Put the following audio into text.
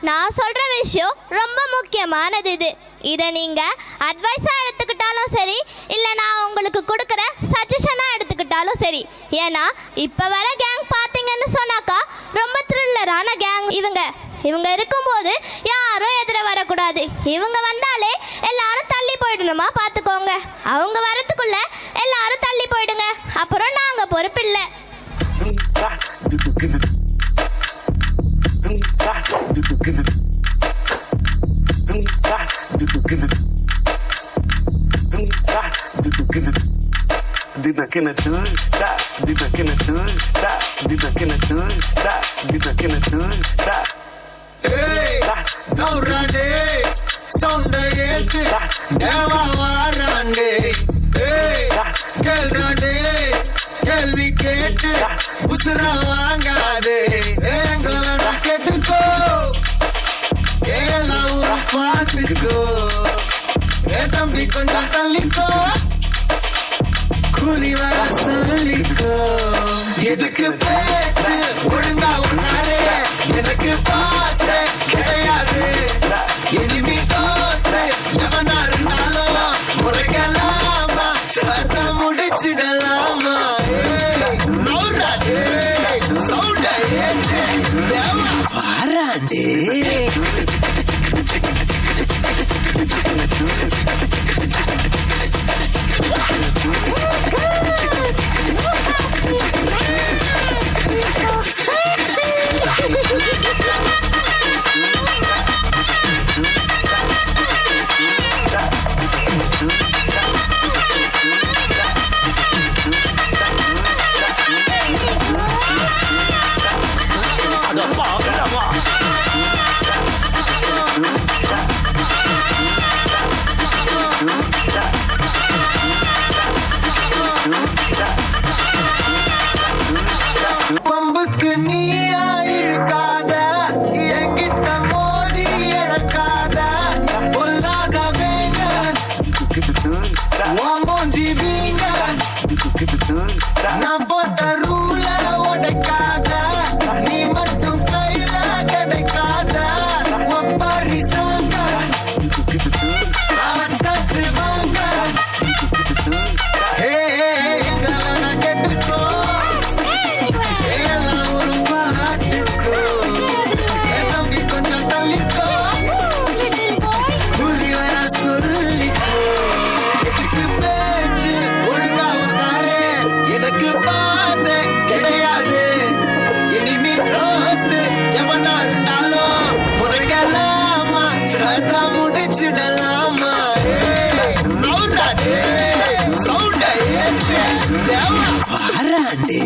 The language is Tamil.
நான் சொல்கிற விஷயம் ரொம்ப முக்கியமானது. இதை நீங்கள் அட்வைஸாக எடுத்துக்கிட்டாலும் சரி, இல்லை நான் உங்களுக்கு கொடுக்குற சஜஷனாக எடுத்துக்கிட்டாலும் சரி. ஏன்னா இப்போ வர கேங் பார்த்தீங்கன்னு சொன்னாக்கா ரொம்ப த்ரில்லரான கேங். இவங்க இருக்கும்போது யாரும் எதிர வரக்கூடாது. இவங்க வந்தாலே எல்லாரும் தள்ளி போயிடணுமா பார்த்துக்கோங்க. அவங்க வரத்துக்குள்ள எல்லாரும் தள்ளி போயிடுங்க, அப்புறம் நாங்கள் பொறுப்பில்லை. கேள்வி கேட்டு உசுரா வாங்காதே, எங்களை வேண்டாம் கேட்டுக்கோ, எல்லாம் ஊரை பார்த்துக்கோ, ஏ தம்பி கொஞ்சம் தள்ளிக்கோ, கூலி வர சொல்லிக்கோ. எதுக்கு பேச்சு ஒழுங்கா உன்னாரே, எனக்கு பாச கிடையாது, இனிமே தோசை எவனா இருந்தாலும் முறைகளாமா, சத்த முடிச்சிடலாமா. பாராண்டே பம்புக்கு நீயா இழுக்காத, என்கிட்ட மோதி இழக்காத, பொல்லாத வேங்க மூஞ்சி வீங்க, நான் போட்ட ரூல உடைக்காத, நீ மட்டும் கையில கிடைக்காத, ஒப்பாரி சாங்க தச்சு வாங்க. கிடையாது, இனிமே தோஸ்து எவனா இருந்தாலும் முறைகளாமா, சத்தா முடிச்சிடலாமா. பாராண்டே